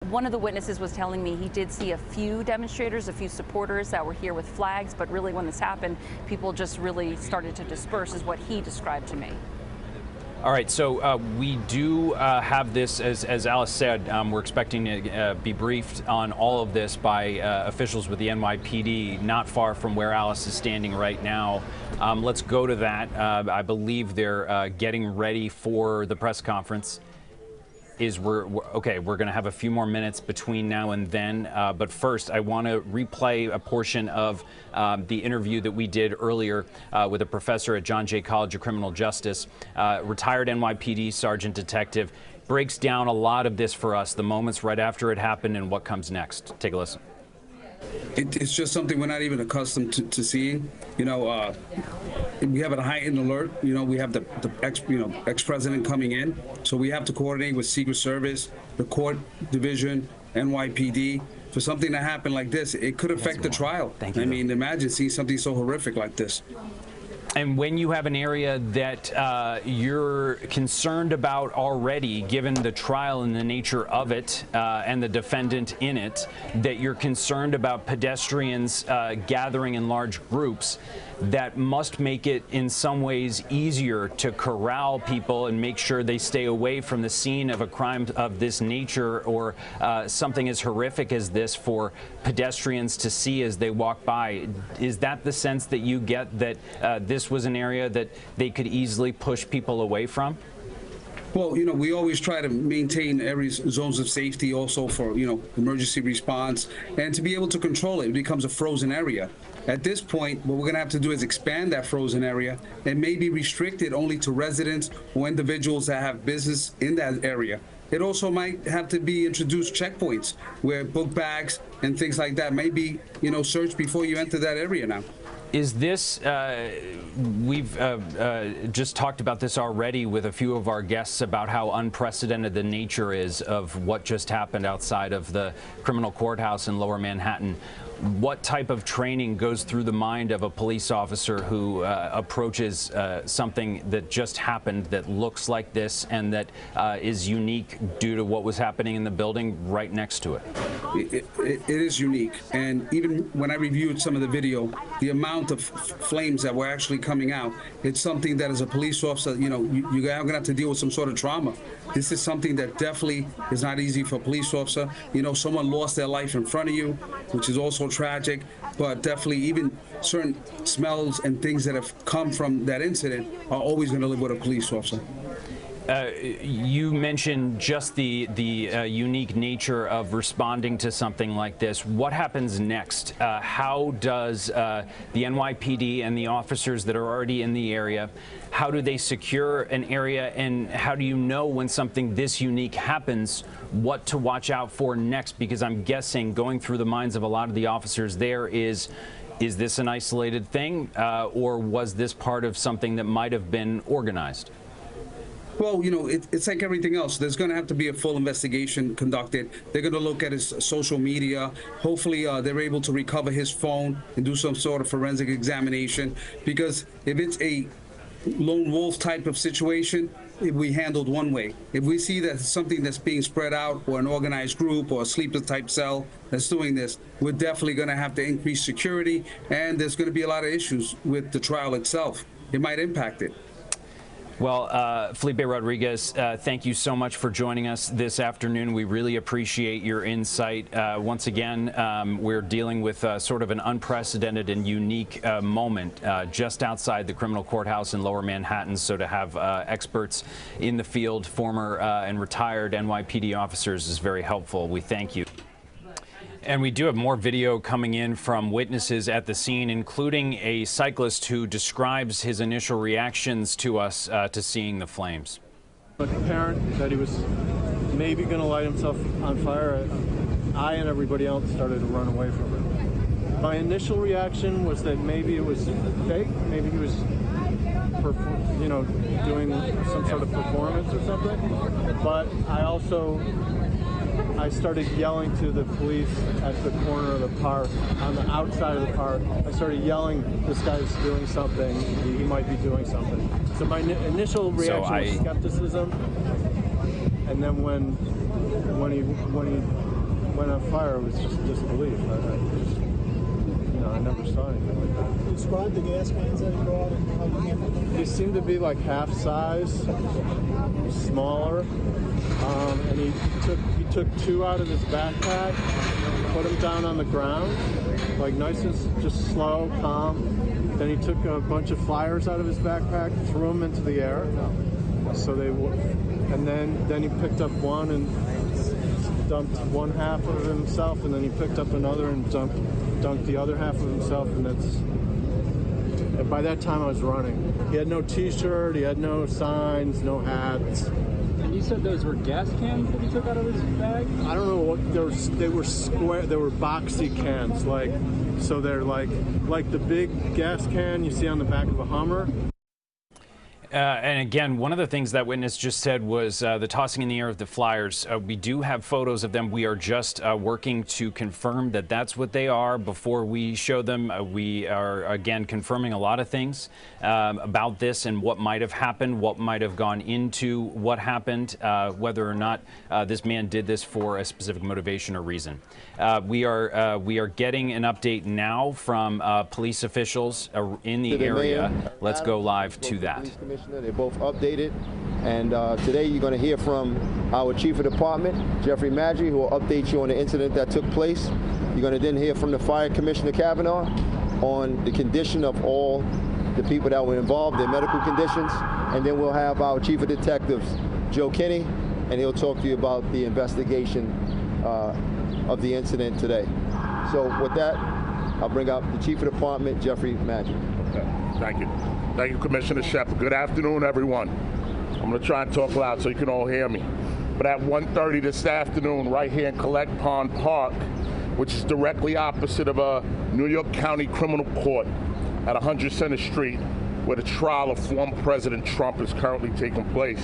One of the witnesses was telling me he did see a few demonstrators, a few supporters that were here with flags, but really when this happened, people just really started to disperse, is what he described to me. All right, so we do have this, as Alice said, we're expecting to be briefed on all of this by officials with the NYPD, not far from where Alice is standing right now. Let's go to that. I believe they're getting ready for the press conference. We're going to have a few more minutes between now and then, but first I want to replay a portion of the interview that we did earlier with a professor at John Jay College of Criminal Justice, retired NYPD sergeant detective, breaks down a lot of this for us, the moments right after it happened and what comes next. Take a listen. It's just something we're not even accustomed to seeing. You know, we have a heightened alert. You know, we have the ex-president coming in, so we have to coordinate with Secret Service, the court division, NYPD. For something to happen like this, it could affect the trial. I mean, imagine seeing something so horrific like this. And when you have an area that you're concerned about already, given the trial and the nature of it and the defendant in it, that you're concerned about pedestrians gathering in large groups, that must make it in some ways easier to corral people and make sure they stay away from the scene of a crime of this nature or something as horrific as this for pedestrians to see as they walk by. Is that the sense that you get, that this was an area that they could easily push people away from? Well, you know, we always try to maintain areas, zones of safety also for, you know, emergency response, and to be able to control it. It becomes a frozen area. At this point, what we're going to have to do is expand that frozen area and maybe restrict it only to residents or individuals that have business in that area. It also might have to be introduced checkpoints where book bags and things like that may be, you know, searched before you enter that area now. Is this, we've just talked about this already with a few of our guests about how unprecedented the nature is of what just happened outside of the criminal courthouse in Lower Manhattan. What type of training goes through the mind of a police officer who approaches something that just happened that looks like this and that is unique due to what was happening in the building right next to it? It is unique. And even when I reviewed some of the video, the amount of flames that were actually coming out, it's something that as a police officer, you know, you're going to have to deal with some sort of trauma. This is something that definitely is not easy for a police officer. You know, someone lost their life in front of you, which is also tragic, but definitely even certain smells and things that have come from that incident are always going to live with a police officer. You mentioned just the unique nature of responding to something like this. What happens next? How does the NYPD and the officers that are already in the area, how do they secure an area, and how do you know when something this unique happens, what to watch out for next? Because I'm guessing, going through the minds of a lot of the officers there, is this an isolated thing, or was this part of something that might have been organized? Well, you know, it's like everything else. There's going to have to be a full investigation conducted. They're going to look at his social media. Hopefully, they're able to recover his phone and do some sort of forensic examination. Because if it's a lone wolf type of situation, if we handled one way. If we see that it's something that's being spread out, or an organized group or a sleeper type cell that's doing this, we're definitely going to have to increase security, and there's going to be a lot of issues with the trial itself. It might impact it. Well, Felipe Rodriguez, thank you so much for joining us this afternoon. We really appreciate your insight. Once again, we're dealing with sort of an unprecedented and unique moment just outside the criminal courthouse in Lower Manhattan. So to have experts in the field, former and retired NYPD officers, is very helpful. We thank you. And we do have more video coming in from witnesses at the scene, including a cyclist who describes his initial reactions to us to seeing the flames. Apparent that he was maybe going to light himself on fire, I and everybody else started to run away from it. My initial reaction was that maybe it was fake, maybe he was, you know, doing some sort of performance or something. But I started yelling to the police at the corner of the park, on the outside of the park. I started yelling, this guy's doing something, he might be doing something. So my initial reaction was skepticism. And then when he went on fire, it was just disbelief. I never saw anything like that. Describe the gas cans that he brought and how you handled them. They seemed to be like half size, smaller, and he took two out of his backpack, put them down on the ground, like nice and just slow, calm. Then he took a bunch of flyers out of his backpack, threw them into the air, so and then he picked up one and dumped one half of himself, and then he picked up another and dunked the other half of himself, and by that time I was running. He had no t-shirt, he had no signs, no hats. And you said those were gas cans that he took out of his bag? I don't know what they were square, they were boxy cans, so they're like the big gas can you see on the back of a Hummer. And again, one of the things that witness just said was the tossing in the air of the flyers. We do have photos of them. We are just working to confirm that that's what they are before we show them. We are, again, confirming a lot of things about this and what might have happened, what might have gone into what happened, whether or not this man did this for a specific motivation or reason. We are getting an update now from police officials in the area. Let's go live to that. They're both updated, and today you're going to hear from our Chief of Department, Jeffrey Maggi, who will update you on the incident that took place. You're going to then hear from the Fire Commissioner Kavanaugh on the condition of all the people that were involved, their medical conditions, and then we'll have our Chief of Detectives, Joe Kinney, and he'll talk to you about the investigation of the incident today. So with that, I'll bring up the Chief of Department, Jeffrey Maggi. Okay. Thank you. Thank you, Commissioner Shepard. Good afternoon, everyone. I'm going to try and talk loud so you can all hear me. But at 1:30 this afternoon, right here in Collect Pond Park, which is directly opposite of a New York County Criminal Court at 100 Center Street, where the trial of former President Trump is currently taking place,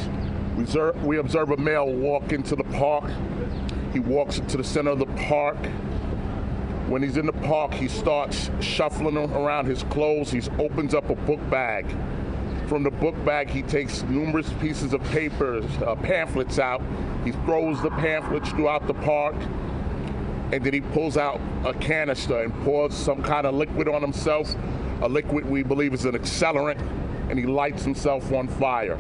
we observe a male walk into the park. He walks into the center of the park. When he's in the park, he starts shuffling around his clothes. He opens up a book bag. From the book bag, he takes numerous pieces of paper, pamphlets out. He throws the pamphlets throughout the park, and then he pulls out a canister and pours some kind of liquid on himself, a liquid we believe is an accelerant, and he lights himself on fire.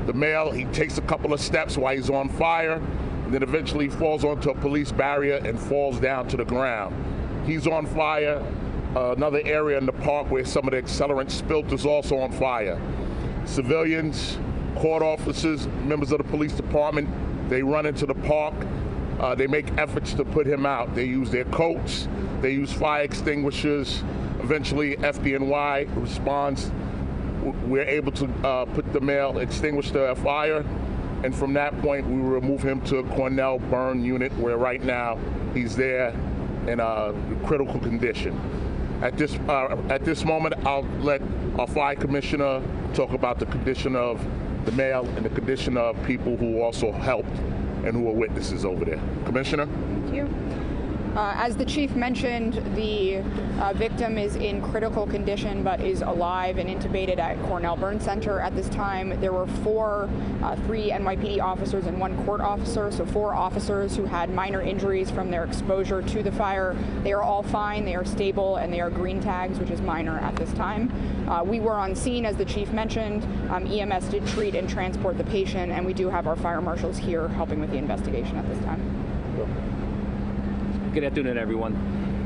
The male, he takes a couple of steps while he's on fire, and then eventually falls onto a police barrier and falls down to the ground. He's on fire. Another area in the park where some of the accelerant spilt is also on fire. Civilians, court officers, members of the police department, they run into the park. They make efforts to put him out. They use their coats, they use fire extinguishers. Eventually, FDNY responds. We're able to put the male, extinguish the fire. And from that point, we remove him to a Cornell burn unit, where right now he's there in a critical condition. At this moment, I'll let our fire commissioner talk about the condition of the male and the condition of people who also helped and who are witnesses over there. Commissioner? Thank you. As the chief mentioned, the victim is in critical condition but is alive and intubated at Cornell Burn Center at this time. There were three NYPD officers and one court officer, so 4 officers who had minor injuries from their exposure to the fire. They are all fine, they are stable, and they are green tags, which is minor at this time. We were on scene, as the chief mentioned. EMS did treat and transport the patient, and we do have our fire marshals here helping with the investigation at this time. Good afternoon, everyone.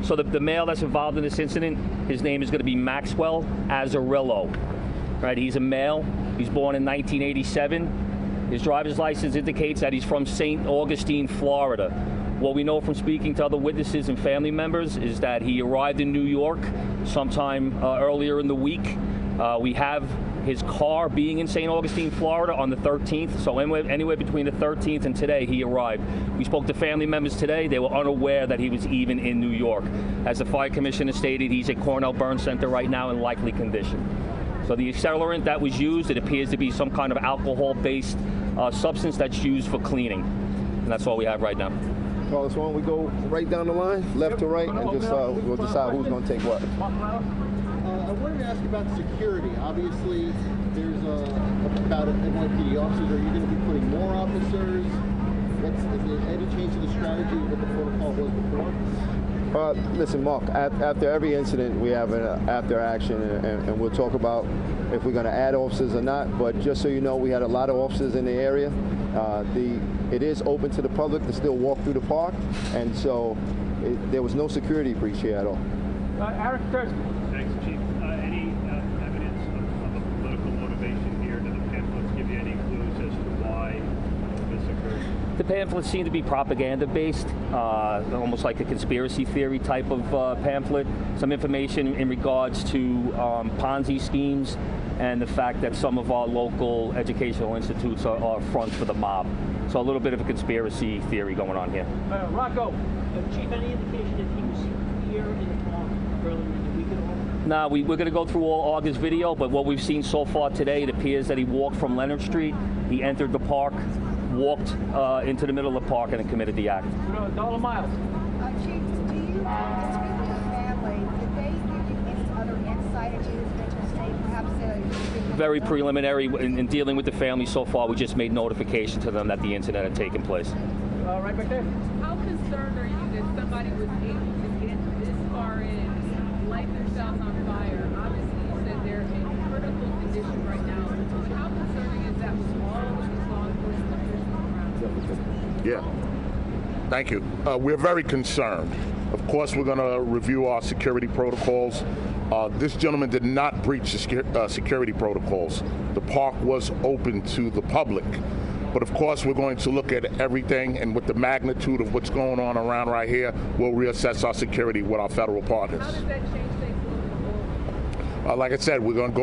So the male that's involved in this incident, his name is going to be Maxwell Azzarillo. Right, he's a male. He's born in 1987. His driver's license indicates that he's from St. Augustine, Florida. What we know from speaking to other witnesses and family members is that he arrived in New York sometime earlier in the week. We have his car being in St. Augustine, Florida on the 13th. So anywhere between the 13th and today, he arrived. We spoke to family members today. They were unaware that he was even in New York. As the fire commissioner stated, he's at Cornell Burn Center right now in likely condition. So the accelerant that was used, it appears to be some kind of alcohol-based substance that's used for cleaning. And that's all we have right now. Carlos, why don't we go right down the line, left to right, and just we'll decide who's going to take what. I wanted to ask you about security. Obviously, there's about NYPD officers. Are you going to be putting more officers? Is there any change to the strategy with the Listen, Mark, after every incident, we have an after action, and we'll talk about if we're going to add officers or not. But just so you know, we had a lot of officers in the area. It is open to the public to still walk through the park, and so there was no security breach here at all. Eric, thanks, Chief. Any evidence of a political motivation here? Do the pamphlets give you any clues as to why this occurred? The pamphlets seem to be propaganda-based, almost like a conspiracy theory type of pamphlet. Some information in regards to Ponzi schemes and the fact that some of our local educational institutes are front for the mob. So a little bit of a conspiracy theory going on here. Rocco. Chief, any indication if he was here in the park earlier in the week at all? No, we're going to go through all August video, but what we've seen so far today, it appears that he walked from Leonard Street, he entered the park, walked into the middle of the park, and then committed the act. $1 mile. Chief, do you speak with the family? Did they give you any other insight into his mental state? Perhaps very preliminary in dealing with the family so far. We just made notification to them that the incident had taken place. Right back there. How concerned are you that somebody was able to get this far in, light themselves on fire? Obviously, you said they're in critical condition right now. But how concerning is that with all of these law enforcement officials around? Yeah. Thank you. We're very concerned. Of course, we're going to review our security protocols. This gentleman did not breach the security protocols. The park was open to the public. But of course, we're going to look at everything, and with the magnitude of what's going on around right here, we'll reassess our security with our federal partners. How does that change things moving forward? Like I said, we're going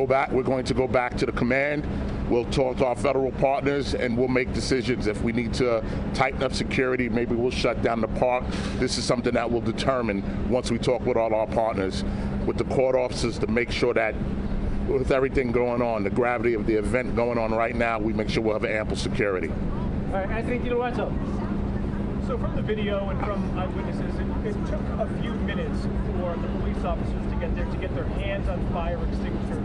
to go back to the command. We'll talk to our federal partners, and we'll make decisions. If we need to tighten up security, maybe we'll shut down the park. This is something that we'll determine once we talk with all our partners, with the court officers, to make sure that with everything going on, the gravity of the event going on right now, we make sure we'll have ample security. All right, Anthony DiLorenzo. So from the video and from eyewitnesses, it took a few minutes for the police officers to get there, to get their hands on fire extinguishers.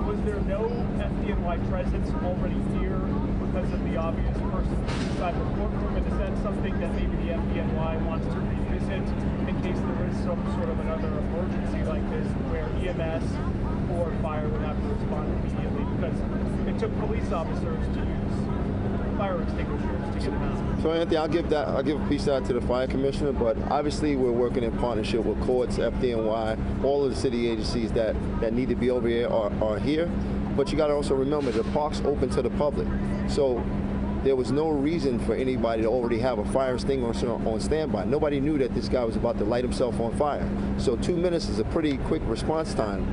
Was there no FDNY presence already here because of the obvious person inside the courtroom? And is that something that maybe the FDNY wants to revisit in case there is some sort of another emergency like this where EMS or fire would have to respond immediately, because it took police officers to use fire extinguishers to get them out? So Anthony, I'll give a piece of that to the fire commissioner, but obviously we're working in partnership with courts, FDNY, all of the city agencies that need to be over here are here. But you got to also remember the park's open to the public. So there was no reason for anybody to already have a fire extinguisher on standby. Nobody knew that this guy was about to light himself on fire. So 2 minutes is a pretty quick response time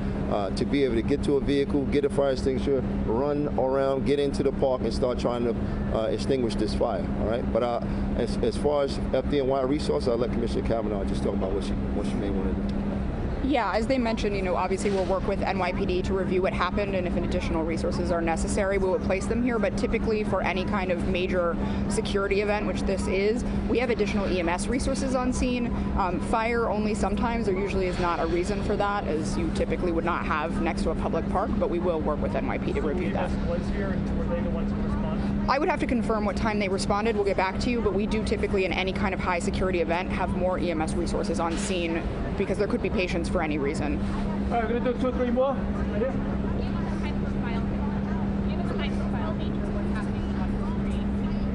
to be able to get to a vehicle, get a fire extinguisher, run around, get into the park, and start trying to extinguish this fire. All right. But as far as FDNY resources, I'll let Commissioner Kavanaugh just talk about what she may want to do. Yeah, as they mentioned, obviously we'll work with NYPD to review what happened, and if additional resources are necessary, we will place them here. But typically for any kind of major security event, which this is, we have additional EMS resources on scene. Fire only sometimes, there usually is not a reason for that, as you typically would not have next to a public park, but we will work with NYPD to review that. Was here, and were they the ones who responded? I would have to confirm what time they responded. We'll get back to you, but we do typically in any kind of high security event have more EMS resources on scene because there could be patients for any reason. All right, we're going to do 2 or 3 more. Right here. Given the high-profile nature of what's happening on the street,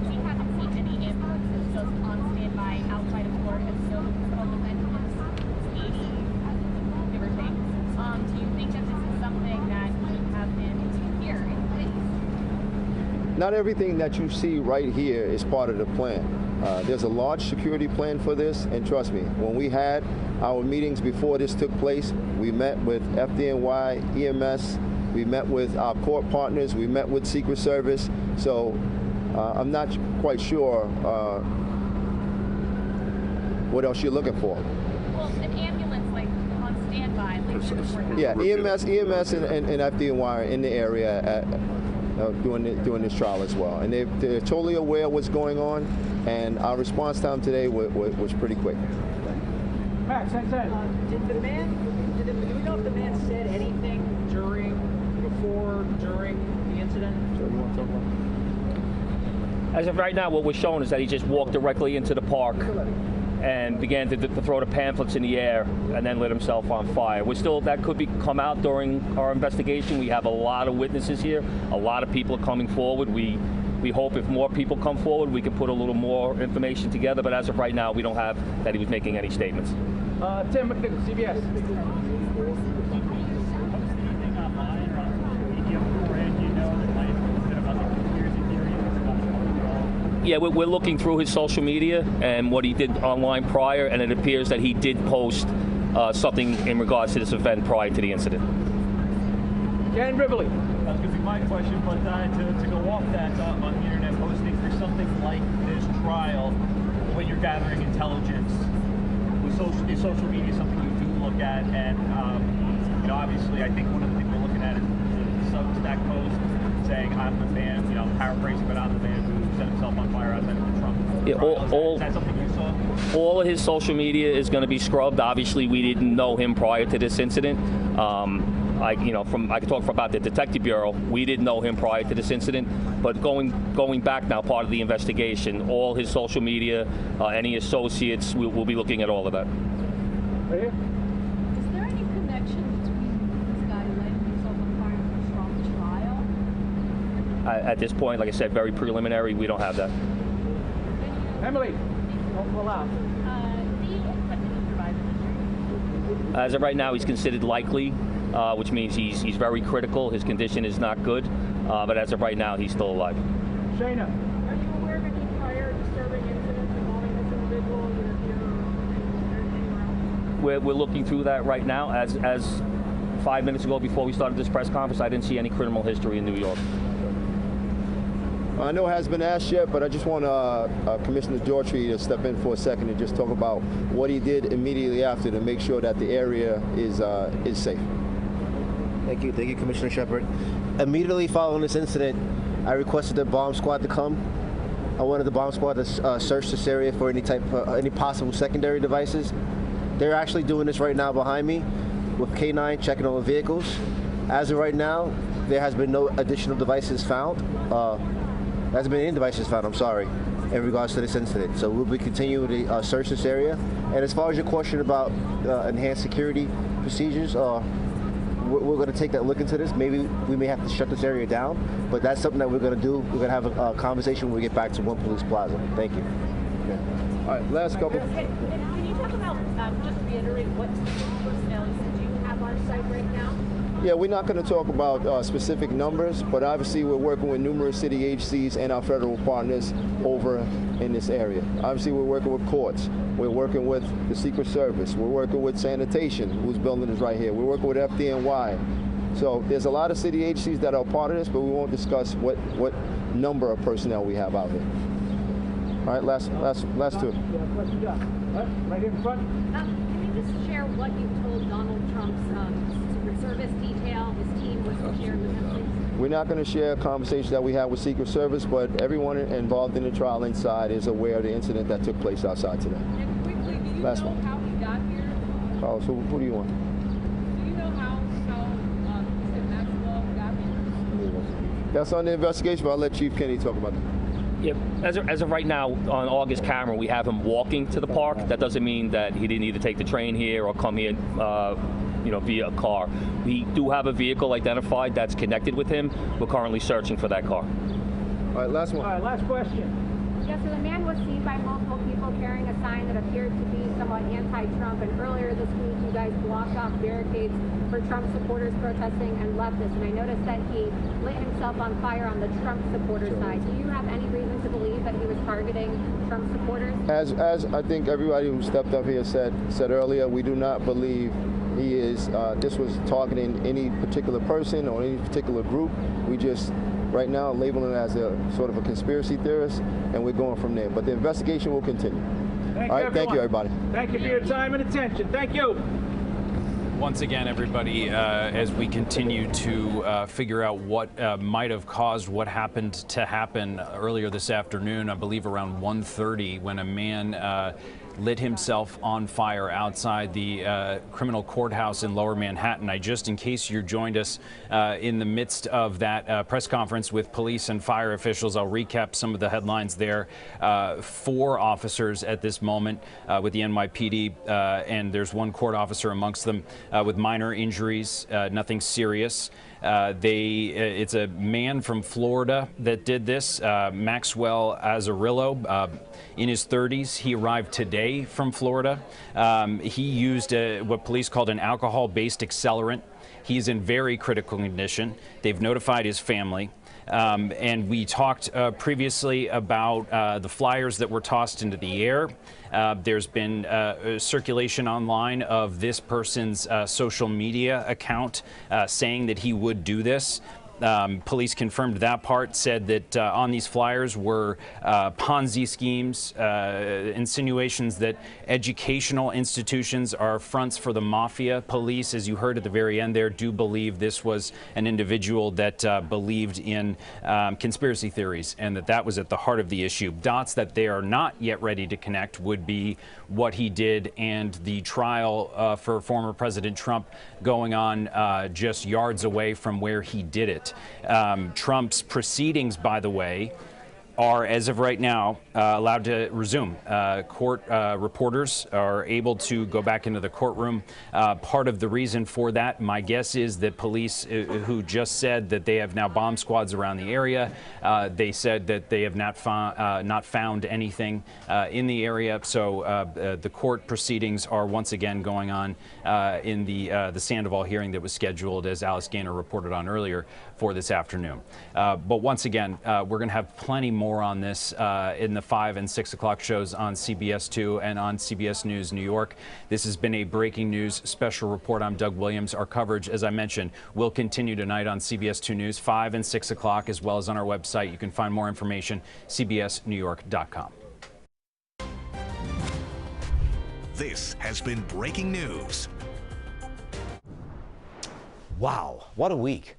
we haven't seen any ambulances just on standby outside of court as no public entities, 80, give or take. Do you think that this is something that should have been here in place? Not everything that you see right here is part of the plan. There's a large security plan for this, and trust me, when we had our meetings before this took place, we met with FDNY, EMS, we met with our court partners, we met with Secret Service, so I'm not quite sure what else you're looking for. Well, an ambulance like on standby, like yeah, EMS and FDNY are in the area doing this trial as well, and they're totally aware of what's going on, and our response time today was pretty quick. Max, did we know if the man said anything before, during the incident? So you want to talk about? As of right now, what we're showing is that he just walked directly into the park, and began to throw the pamphlets in the air and then lit himself on fire. That could come out during our investigation. We have a lot of witnesses here. A lot of people are coming forward. We hope if more people come forward, we can put a little more information together. But as of right now, we don't have that he was making any statements. Tim McNichol, CBS. Yeah, we're looking through his social media and what he did online prior, and it appears that he did post something in regards to this event prior to the incident. Jan Rivoli. That was going to be my question, but to go off that on the internet posting for something like this trial, when you're gathering intelligence, is social media something you do look at? And you know, obviously, I think one of the things we're looking at is the Substack post saying, "I'm the man," you know, paraphrasing, but I'm the man who set himself on fire outside of the Trump trial. Is that something you saw? All of his social media is going to be scrubbed. Obviously, we didn't know him prior to this incident. I can talk about the Detective Bureau. We didn't know him prior to this incident, but going back now, part of the investigation, all his social media, any associates, we'll be looking at all of that. Right here. Is there any connection between this guy lighting himself on fire and the Trump trial? At this point, like I said, very preliminary. We don't have that. Emily, don't pull out. As of right now, he's considered likely, which means he's very critical. His condition is not good, but as of right now, he's still alive. Shayna. Are you aware of any prior disturbing incidents involving this individual either here or anywhere else? We're looking through that right now. As 5 minutes ago, before we started this press conference, I didn't see any criminal history in New York. I know it hasn't been asked yet, but I just want Commissioner Daughtry to step in for a second and just talk about what he did immediately after to make sure that the area is safe. Thank you, Commissioner Shepard. Immediately following this incident, I requested the bomb squad to come. I wanted the bomb squad to search this area for any possible secondary devices. They're actually doing this right now behind me with K9 checking all the vehicles. As of right now, there has been no additional devices found. There hasn't been any devices found, I'm sorry, in regards to this incident. So we'll be continuing to search this area. And as far as your question about enhanced security procedures, we're going to take that look into this. Maybe we may have to shut this area down, but that's something that we're going to do. We're going to have a conversation when we get back to One Police Plaza. Thank you. Okay. All right, last couple. Can you talk about, just reiterate what personnel do you have on site right now? Yeah, we're not going to talk about specific numbers, but obviously we're working with numerous city agencies and our federal partners over in this area. Obviously we're working with courts. We're working with the Secret Service. We're working with sanitation, whose building is right here. We're working with FDNY. So there's a lot of city agencies that are part of this, but we won't discuss what number of personnel we have out here. All right, last two. Right in front. Can you just share what you told Donald Trump's Secret Service detail, his team was shared with him, please? We're not going to share a conversation that we had with Secret Service, but everyone involved in the trial inside is aware of the incident that took place outside today. And quickly, do you Last know one. how he got here? Carlos, who do you want? Do you know how Mr. Maxwell got here? That's on the investigation, but I'll let Chief Kenny talk about that. Yep. As of right now, on August camera, we have him walking to the park. That doesn't mean that he didn't either take the train here or come here, via a car. We do have a vehicle identified that's connected with him. We're currently searching for that car. All right, last one. All right, last question. Yes, so the man was seen by multiple people carrying a sign that appeared to be somewhat anti-Trump, and earlier this week you guys blocked off barricades for Trump supporters protesting and leftists, and I noticed that he lit himself on fire on the Trump supporter side. Do you have any reason to believe that he was targeting Trump supporters? As I think everybody who stepped up here said earlier, we do not believe he is, this was targeting any particular person or any particular group. We just, right now, labeling it as a sort of a conspiracy theorist, and we're going from there. But the investigation will continue. All right, thank you, everybody. Thank you for your time and attention. Thank you. Once again, everybody, as we continue to figure out what might have caused what happened to happen earlier this afternoon, I believe around 1:30, when a man lit himself on fire outside the criminal courthouse in Lower Manhattan. Just in case you joined us in the midst of that press conference with police and fire officials, I'll recap some of the headlines there. 4 officers at this moment with the NYPD, and there's 1 court officer amongst them with minor injuries, nothing serious. It's a man from Florida that did this, Maxwell Azzarillo, in his 30s. He arrived today from Florida. He used what police called an alcohol-based accelerant. He's in very critical condition. They've notified his family. And we talked previously about the flyers that were tossed into the air. There's been circulation online of this person's social media account saying that he would do this. Police confirmed that part, said that on these flyers were Ponzi schemes, insinuations that educational institutions are fronts for the mafia. Police, as you heard at the very end there, do believe this was an individual that believed in conspiracy theories and that was at the heart of the issue. Dots that they are not yet ready to connect would be what he did and the trial for former President Trump going on just yards away from where he did it. Trump's proceedings, by the way, are, as of right now, allowed to resume. Court reporters are able to go back into the courtroom. Part of the reason for that, my guess, is that police who just said that they have now bomb squads around the area, they said that they have not found anything in the area. So the court proceedings are once again going on in the Sandoval hearing that was scheduled, as Alice Gaynor reported on earlier, for this afternoon. But once again, we're going to have plenty more on this in the 5 and 6 o'clock shows on CBS 2 and on CBS News New York. This has been a breaking news special report. I'm Doug Williams. Our coverage, as I mentioned, will continue tonight on CBS 2 News, 5 and 6 o'clock, as well as on our website. You can find more information, cbsnewyork.com. This has been breaking news. Wow, what a week.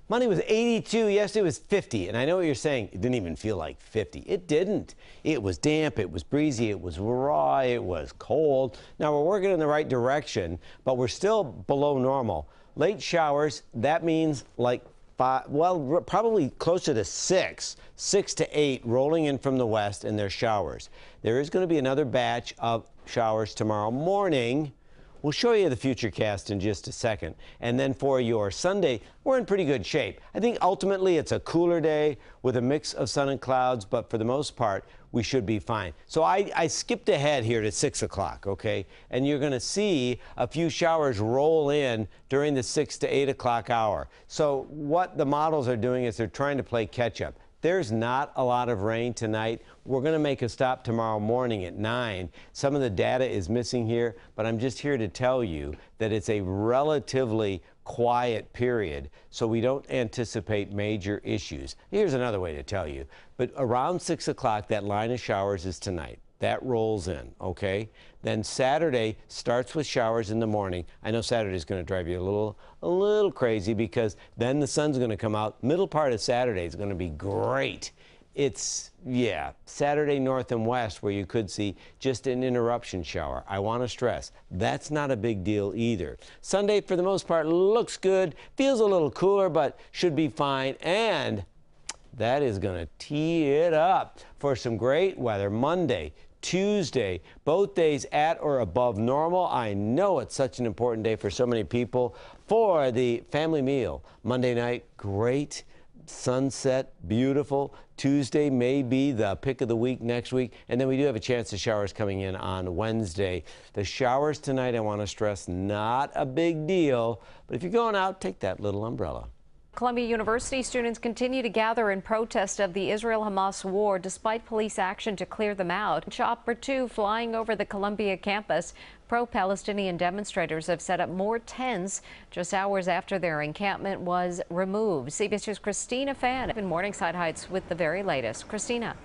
Monday was 82, yesterday was 50, and I know what you're saying, it didn't even feel like 50. It didn't. It was damp, it was breezy, it was raw, it was cold. Now we're working in the right direction, but we're still below normal. Late showers, that means like 5, well, probably closer to 6 to 8 rolling in from the west, and there's showers. There is going to be another batch of showers tomorrow morning. We'll show you the futurecast in just a second. And then for your Sunday, we're in pretty good shape. I think ultimately it's a cooler day with a mix of sun and clouds, but for the most part, we should be fine. So I skipped ahead here to 6 o'clock, okay? And you're going to see a few showers roll in during the 6 to 8 o'clock hour. So what the models are doing is they're trying to play catch up. There's not a lot of rain tonight. We're going to make a stop tomorrow morning at 9. Some of the data is missing here, but I'm just here to tell you that it's a relatively quiet period, so we don't anticipate major issues. Here's another way to tell you. But around 6 o'clock, that line of showers is tonight. That rolls in, okay? Then Saturday starts with showers in the morning. I know Saturday's going to drive you a little crazy because then the sun's going to come out. Middle part of Saturday is going to be great. It's, yeah, Saturday north and west where you could see just an interruption shower. I want to stress, that's not a big deal either. Sunday, for the most part, looks good, feels a little cooler, but should be fine. And that is going to tee it up for some great weather Monday, Tuesday, both days at or above normal. I know it's such an important day for so many people. For the family meal, Monday night, great. Sunset, beautiful. Tuesday may be the pick of the week next week. And then we do have a chance of showers coming in on Wednesday. The showers tonight, I want to stress, not a big deal. But if you're going out, take that little umbrella. Columbia University students continue to gather in protest of the Israel-Hamas war despite police action to clear them out. Chopper 2 flying over the Columbia campus. Pro-Palestinian demonstrators have set up more tents just hours after their encampment was removed. CBS News' Christina Fan in Morningside Heights with the very latest. Christina.